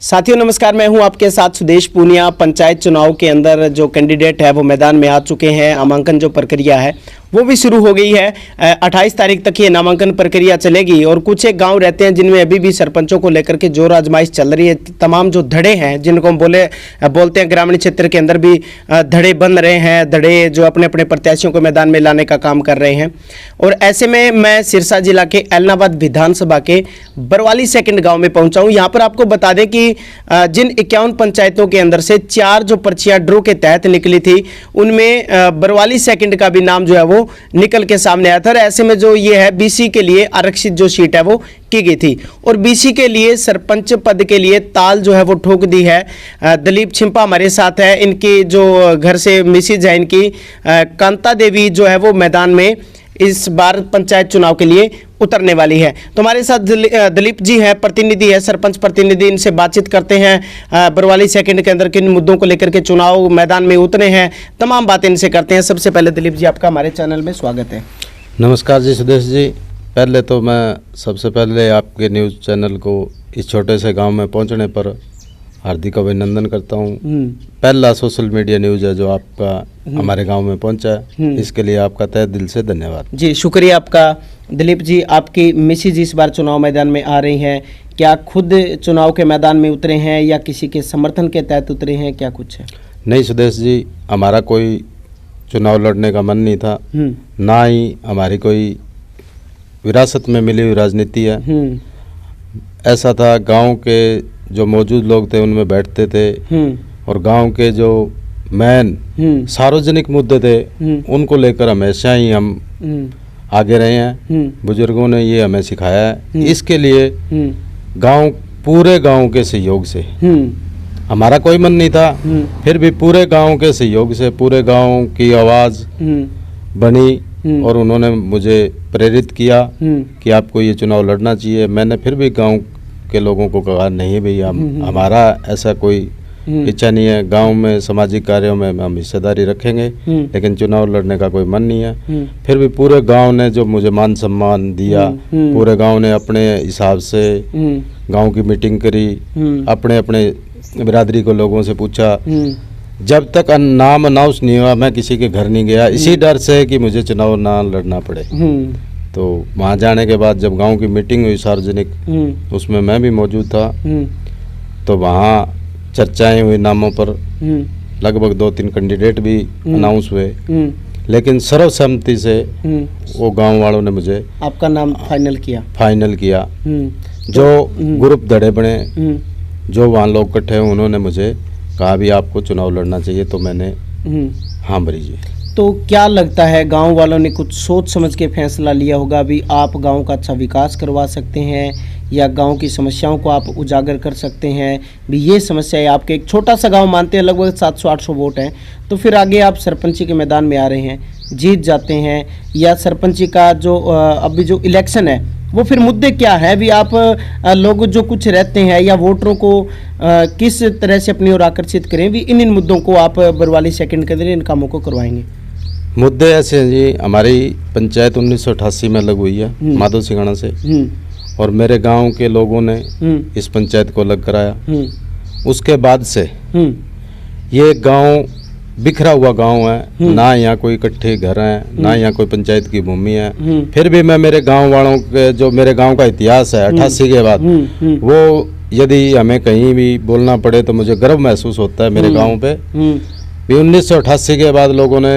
साथियों नमस्कार, मैं हूं आपके साथ सुदेश पूनिया। पंचायत चुनाव के अंदर जो कैंडिडेट है वो मैदान में आ चुके हैं। नामांकन जो प्रक्रिया है वो भी शुरू हो गई है। 28 तारीख तक ये नामांकन प्रक्रिया चलेगी और कुछ एक गांव रहते हैं जिनमें अभी भी सरपंचों को लेकर के जोर आजमाइश चल रही है। तमाम जो धड़े हैं जिनको हम बोलते हैं, ग्रामीण क्षेत्र के अंदर भी धड़े बन रहे हैं। धड़े जो अपने अपने प्रत्याशियों को मैदान में लाने का काम कर रहे हैं। और ऐसे में मैं सिरसा जिला के ऐलनाबाद विधानसभा के बरवाली सेकंड गाँव में पहुंचा हूँ। यहाँ पर आपको बता दें कि जिन 51 पंचायतों के अंदर से 4 जो पर्चियां ड्रॉ के तहत निकली थी, उनमें बरवाली सेकंड का भी नाम जो है वो निकल के सामने आया था। और ऐसे में जो ये है बीसी के लिए आरक्षित जो सीट है वो की गई थी और बीसी के लिए सरपंच पद के लिए ताल जो है वो ठोक दी है। दलीप छिंपा हमारे साथ है। इनकी जो घर से मिसेज है इनकी कांता देवी जो है वो मैदान में इस बार पंचायत चुनाव के लिए उतरने वाली है। तो हमारे साथ दलीप जी है, प्रतिनिधि है, सरपंच प्रतिनिधि। इनसे बातचीत करते हैं। बरवाली सेकंड के अंदर किन मुद्दों को लेकर के चुनाव मैदान में उतरे हैं, तमाम बातें इनसे करते हैं। सबसे पहले दलीप जी, आपका हमारे चैनल में स्वागत है। नमस्कार जी सुदेश जी। पहले तो मैं सबसे पहले आपके न्यूज़ चैनल को इस छोटे से गांव में पहुंचने पर हार्दिक अभिनंदन करता हूं। पहला सोशल मीडिया न्यूज़ है जो आपका हमारे गांव में पहुंचा है, इसके लिए आपका तहे दिल से धन्यवाद जी। शुक्रिया आपका। दिलीप जी, आपकी मिसेज इस बार चुनाव मैदान में आ रही हैं, क्या खुद चुनाव के मैदान में उतरे हैं या किसी के समर्थन के तहत उतरे हैं, क्या कुछ है? नहीं सुदेश जी, हमारा कोई चुनाव लड़ने का मन नहीं था, ना ही हमारी कोई विरासत में मिली हुई राजनीति है। ऐसा था, गांव के जो मौजूद लोग थे उनमें बैठते थे और गांव के जो मेन सार्वजनिक मुद्दे थे उनको लेकर हमेशा ही हम आगे रहे हैं। बुजुर्गों ने ये हमें सिखाया है। इसके लिए पूरे गांव के सहयोग से, हमारा कोई मन नहीं था, फिर भी पूरे गांव के सहयोग से पूरे गांव की आवाज़ बनी और उन्होंने मुझे प्रेरित किया कि आपको ये चुनाव लड़ना चाहिए। मैंने फिर भी गांव के लोगों को कहा नहीं भैया, हमारा ऐसा कोई इच्छा नहीं है। गांव में सामाजिक कार्यों में हम हिस्सेदारी रखेंगे, लेकिन चुनाव लड़ने का कोई मन नहीं है। फिर भी पूरे गांव ने जो मुझे मान सम्मान दिया, पूरे गांव ने अपने हिसाब से गांव की मीटिंग करी, अपने अपने बिरादरी को लोगों से पूछा। जब तक नाम अनाउंस नहीं हुआ मैं किसी के घर नहीं गया, इसी डर से कि मुझे चुनाव ना लड़ना पड़े। तो वहाँ जाने के बाद जब गांव की मीटिंग हुई सार्वजनिक, उसमें मैं भी मौजूद था, तो वहाँ चर्चाएं हुई नामों पर। लगभग 2-3 कैंडिडेट भी अनाउंस हुए, लेकिन सर्वसम्मति से वो गांव वालों ने मुझे आपका नाम फाइनल किया। जो ग्रुप धड़े बने, जो वहाँ लोग इकट्ठे हुए, उन्होंने मुझे कहा भी आपको चुनाव लड़ना चाहिए, तो मैंने हाँ भरी जी। तो क्या लगता है, गांव वालों ने कुछ सोच समझ के फैसला लिया होगा भी आप गांव का अच्छा विकास करवा सकते हैं या गांव की समस्याओं को आप उजागर कर सकते हैं भी? ये समस्या है आपके, एक छोटा सा गांव मानते हैं, लगभग 700-800 वोट हैं, तो फिर आगे आप सरपंची के मैदान में आ रहे हैं, जीत जाते हैं, या सरपंची का जो अभी जो इलेक्शन है वो फिर मुद्दे क्या है भी? आप लोग जो कुछ रहते हैं या वोटरों को किस तरह से अपनी ओर आकर्षित करें भी, इन मुद्दों को आप बरवाली सेकंड के अंदर इन कामों को करवाएंगे? मुद्दे ऐसे हैं जी, हमारी पंचायत 1988 में अलग हुई है माधव सिंघाना से, और मेरे गांव के लोगों ने इस पंचायत को अलग कराया। उसके बाद से ये गांव बिखरा हुआ गांव है, ना यहाँ कोई इकट्ठे घर हैं, ना यहाँ कोई पंचायत की भूमि है। फिर भी मैं मेरे गांव वालों के, जो मेरे गांव का इतिहास है 88 के बाद, वो यदि हमें कहीं भी बोलना पड़े तो मुझे गर्व महसूस होता है मेरे गांव पे। 1988 के बाद लोगों ने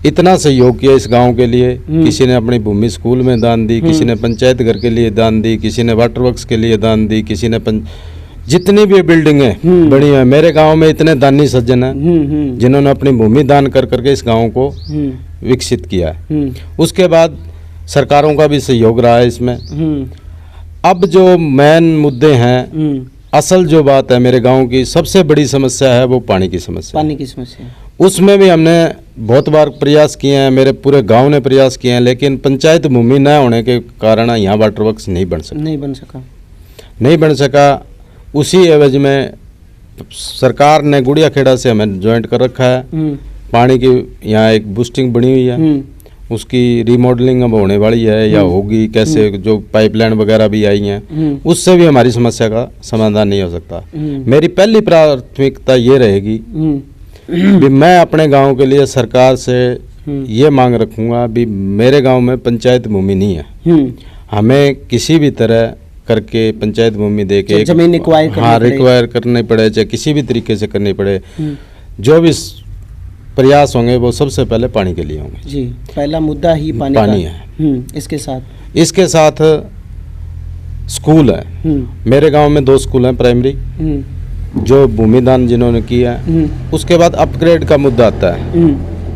इतना सहयोग किया इस गांव के लिए। किसी ने अपनी भूमि स्कूल में दान दी, किसी ने पंचायत घर के लिए दान दी, किसी ने वाटर वर्क्स के लिए दान दी, किसी ने जितनी भी बिल्डिंगें बनी है, मेरे गांव में इतने दानी सज्जन हैं जिन्होंने अपनी भूमि दान कर करके इस गांव को विकसित किया है। उसके बाद सरकारों का भी सहयोग रहा है इसमें। अब जो मेन मुद्दे हैं, असल जो बात है, मेरे गांव की सबसे बड़ी समस्या है वो पानी की समस्या। उसमें भी हमने बहुत बार प्रयास किए हैं, मेरे पूरे गांव ने प्रयास किए हैं, लेकिन पंचायत भूमि न होने के कारण यहाँ वाटर वर्क्स नहीं बन सका। उसी एवज में सरकार ने गुड़िया खेड़ा से हमें ज्वाइंट कर रखा है। पानी की यहाँ एक बूस्टिंग बनी हुई है, उसकी रिमॉडलिंग अब होने वाली है या होगी कैसे, जो पाइपलाइन वगैरह भी आई हैं, उससे भी हमारी समस्या का समाधान नहीं हो सकता। मेरी पहली प्राथमिकता ये रहेगी भी मैं अपने गांव के लिए सरकार से ये मांग रखूंगा भी मेरे गांव में पंचायत भूमि नहीं है, हमें किसी भी तरह करके पंचायत भूमि दे के जमीन रिक्वायर करनी पड़े, चाहे किसी भी तरीके से करनी पड़े, जो भी प्रयास होंगे वो सबसे पहले पानी के लिए होंगे। जी, पहला मुद्दा ही पानी का है। इसके साथ स्कूल है। मेरे गांव में 2 स्कूल हैं प्राइमरी, जो भूमिदान जिन्होंने किया है। उसके बाद अपग्रेड का मुद्दा आता है।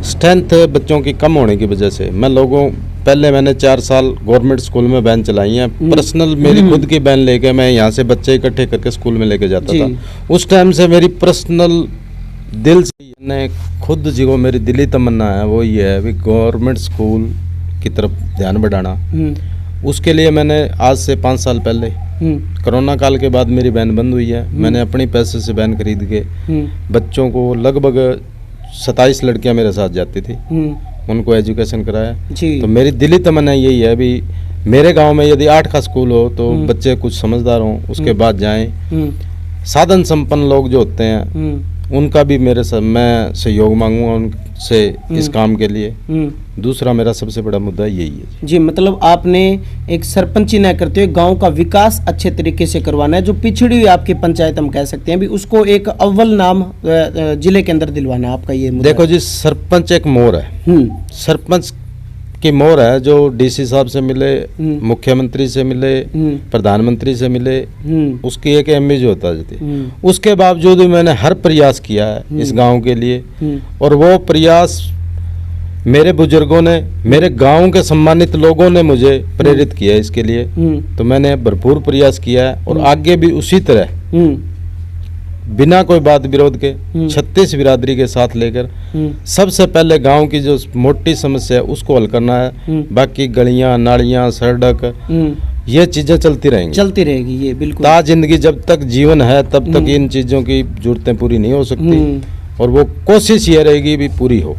स्ट्रेंथ बच्चों की कम होने की वजह से मैंने 4 साल गवर्नमेंट स्कूल में वैन चलाई है। पर्सनल मेरी खुद की वैन लेके मैं यहाँ से बच्चे इकट्ठे करके स्कूल में लेके जाता था। उस टाइम से मेरी पर्सनल दिल से खुद जो मेरी दिली तमन्ना है वो ये है कि गवर्नमेंट स्कूल की तरफ ध्यान बढ़ाना। उसके लिए मैंने आज से 5 साल पहले, कोरोना काल के बाद मेरी वैन बंद हुई है, मैंने अपनी पैसे से वैन खरीद के बच्चों को, लगभग 27 लड़कियां मेरे साथ जाती थी, उनको एजुकेशन कराया। तो मेरी दिली तमन्ना यही है भी मेरे गांव में यदि 8 का स्कूल हो तो बच्चे कुछ समझदार हों, उसके बाद जाएं। साधन संपन्न लोग जो होते हैं उनका भी मैं सहयोग मांगूंगा उनसे इस काम के लिए। दूसरा मेरा सबसे बड़ा मुद्दा यही है। जी, मतलब आपने एक सरपंची न करते हुए गांव का विकास अच्छे तरीके से करवाना है। जो पिछड़ी हुई आपकी पंचायत हम कह सकते हैं भी, उसको एक अव्वल नाम जिले के अंदर दिलवाना है, आपका ये मुद्दा। देखो जी, सरपंच एक मोहर है। सरपंच की मोहर है जो डीसी साहब से मिले, मुख्यमंत्री से मिले, प्रधानमंत्री से मिले, उसकी एक इमेज होता है। उसके बावजूद भी मैंने हर प्रयास किया है इस गांव के लिए, और वो प्रयास मेरे बुजुर्गों ने, मेरे गांव के सम्मानित लोगों ने मुझे प्रेरित किया है इसके लिए। तो मैंने भरपूर प्रयास किया है और आगे भी उसी तरह बिना कोई बात विरोध के 36 बिरादरी के साथ लेकर सबसे पहले गांव की जो मोटी समस्या है उसको हल करना है। बाकी गलियां, नालियां, सड़क, ये चीजें चलती रहेंगी, ये बिल्कुल। ता जिंदगी जब तक जीवन है तब तक इन चीजों की जरूरतें पूरी नहीं हो सकती, और वो कोशिश ये रहेगी भी पूरी हो।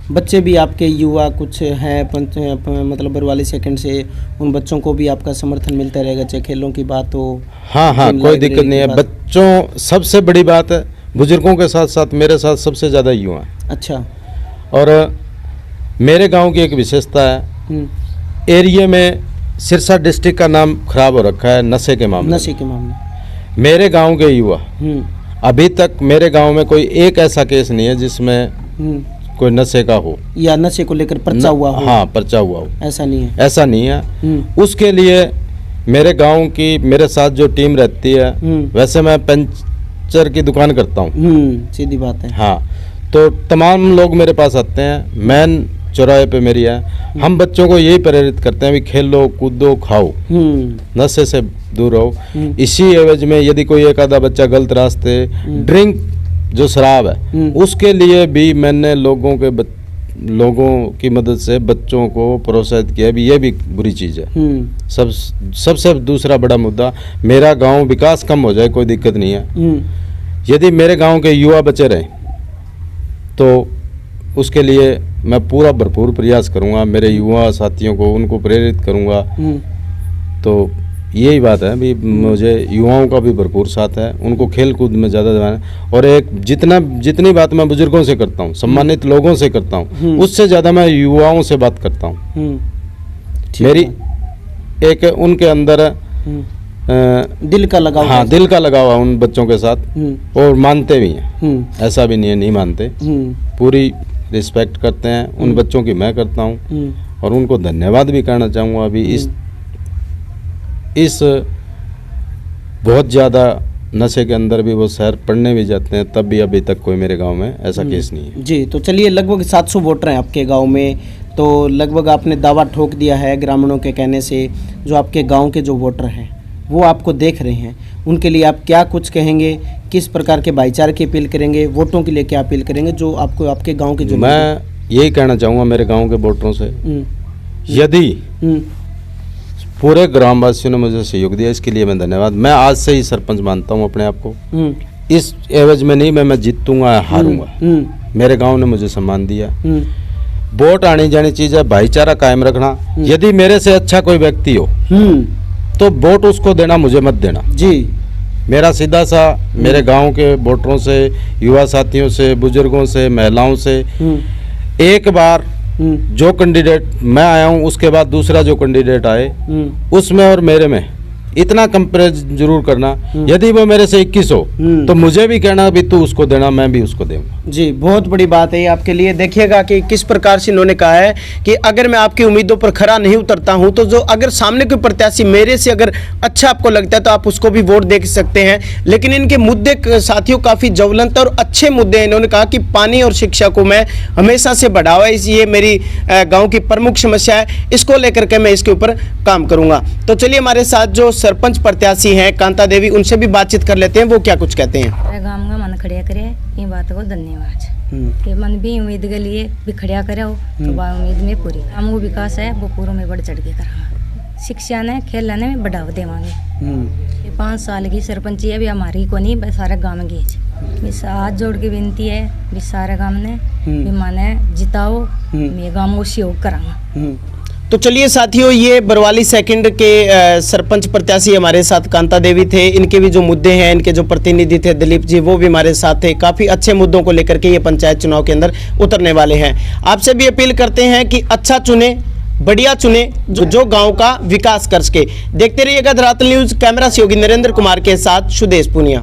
बच्चे भी आपके युवा कुछ हैं मतलब बरवाली सेकंड से, उन बच्चों को भी आपका समर्थन मिलता रहेगा, चाहे खेलों की बात हो। हाँ, कोई दिक्कत नहीं है। बच्चों, सबसे बड़ी बात है बुजुर्गों के साथ साथ मेरे साथ सबसे ज़्यादा युवा है। अच्छा। और मेरे गांव की एक विशेषता है, एरिया में सिरसा डिस्ट्रिक्ट का नाम खराब हो रखा है नशे के मामले। मेरे गाँव के युवा, अभी तक मेरे गाँव में कोई एक ऐसा केस नहीं है जिसमें कोई नशे का हो या नशे को लेकर पर्चा हुआ हो। हाँ, पर्चा हुआ हो, ऐसा नहीं है। उसके लिए मेरे गांव की, मेरे साथ जो टीम रहती है, वैसे मैं पंचर की दुकान करता हूँ, सीधी बात है। हाँ, तो तमाम लोग मेरे पास आते हैं, मेन चौराहे पे मेरी है। हम बच्चों को यही प्रेरित करते हैं भी खेलो, कूदो, खाओ, नशे से दूर रहो। इसी एवज में यदि कोई एक आधा बच्चा गलत रास्ते, ड्रिंक जो शराब है, उसके लिए भी मैंने लोगों की मदद से बच्चों को प्रोत्साहित किया भी ये भी बुरी चीज़ है। सबसे दूसरा बड़ा मुद्दा, मेरा गांव विकास कम हो जाए कोई दिक्कत नहीं है, यदि मेरे गांव के युवा बचे रहें तो उसके लिए मैं पूरा भरपूर प्रयास करूंगा। मेरे युवा साथियों को, उनको प्रेरित करूंगा। तो यही बात है भी मुझे युवाओं का भी भरपूर साथ है, उनको खेल कूद में ज़्यादा ध्यान है। और एक जितनी बात मैं बुजुर्गों से करता हूँ, सम्मानित लोगों से करता हूँ, उससे ज़्यादा मैं युवाओं से बात करता हूँ। मेरी एक उनके अंदर दिल का लगाव, हाँ, दिल का लगाव है उन बच्चों के साथ, और मानते भी हैं, ऐसा भी नहीं है नहीं मानते, पूरी रिस्पेक्ट करते हैं उन बच्चों की मैं करता हूँ। और उनको धन्यवाद भी कहना चाहूँगा अभी इस बहुत ज़्यादा नशे के अंदर भी वो शहर पढ़ने भी जाते हैं, तब भी अभी तक कोई मेरे गांव में ऐसा केस नहीं है। जी, तो चलिए, लगभग 700 वोटर हैं आपके गांव में, तो लगभग आपने दावा ठोक दिया है ग्रामीणों के कहने से। जो आपके गांव के जो वोटर हैं वो आपको देख रहे हैं, उनके लिए आप क्या कुछ कहेंगे, किस प्रकार के भाईचारे की अपील करेंगे, वोटों के लिए क्या अपील करेंगे जो आपको आपके गाँव के जो? मैं यही कहना चाहूँगा मेरे गाँव के वोटरों से, यदि पूरे ग्रामवासियों ने मुझे सहयोग दिया, इसके लिए मैं धन्यवाद। मैं आज से ही सरपंच मानता हूँ अपने आप को, इस एवज में नहीं मैं जीतूंगा या हारूंगा। मेरे गांव ने मुझे सम्मान दिया, वोट आनी जानी चीज है, भाईचारा कायम रखना। यदि मेरे से अच्छा कोई व्यक्ति हो तो वोट उसको देना, मुझे मत देना जी। मेरा सीधा सा मेरे गांव के वोटरों से, युवा साथियों से, बुजुर्गों से, महिलाओं से एक बार जो कैंडिडेट मैं आया हूं उसके बाद दूसरा जो कैंडिडेट आए उसमें और मेरे में इतना कंपेरिजन जरूर करना। यदि वो मेरे से 21 हो तो मुझे भी कहना भी तू उसको देना, मैं भी उसको दूंगा। जी, बहुत बड़ी बात है ये आपके लिए। देखिएगा कि किस प्रकार से इन्होंने कहा है कि अगर मैं आपकी उम्मीदों पर खरा नहीं उतरता हूं तो जो अगर सामने कोई प्रत्याशी मेरे से अगर अच्छा आपको लगता है तो आप उसको भी वोट दे सकते हैं। लेकिन इनके मुद्दे साथियों काफ़ी ज्वलंत और अच्छे मुद्दे हैं। इन्होंने कहा कि पानी और शिक्षा को मैं हमेशा से बढ़ावा, ये मेरी गाँव की प्रमुख समस्या है, इसको लेकर के मैं इसके ऊपर काम करूँगा। तो चलिए हमारे साथ जो सरपंच प्रत्याशी हैं कांता देवी, उनसे भी बातचीत कर लेते हैं, वो क्या कुछ कहते हैं। गाँव का मन खड़िया करे ये बात को धन्यवाद कि मन भी उम्मीद के लिए भी खड़िया करे हो तो उम्मीद में पूरी हम वो विकास है वो पूरों में बढ़ चढ़ के करा। शिक्षा ने खेल ने में बढ़ावा देवांगे। 5 साल की सरपंची है भी हमारी को नहीं, सारे गाँव की हाथ जोड़ के विनती है भी सारे गाँव ने भी माने जिताओ, मैं गाँव को सहयोग करांगा। तो चलिए साथियों, ये बरवाली सेकंड के सरपंच प्रत्याशी हमारे साथ कांता देवी थे। इनके भी जो मुद्दे हैं, इनके जो प्रतिनिधि थे दिलीप जी, वो भी हमारे साथ थे। काफ़ी अच्छे मुद्दों को लेकर के ये पंचायत चुनाव के अंदर उतरने वाले हैं। आपसे भी अपील करते हैं कि अच्छा चुने, बढ़िया चुने, जो गांव का विकास कर सके। देखते रहिएगा धरातल न्यूज़। कैमरा से योगी नरेंद्र कुमार के साथ सुदेश पुनिया।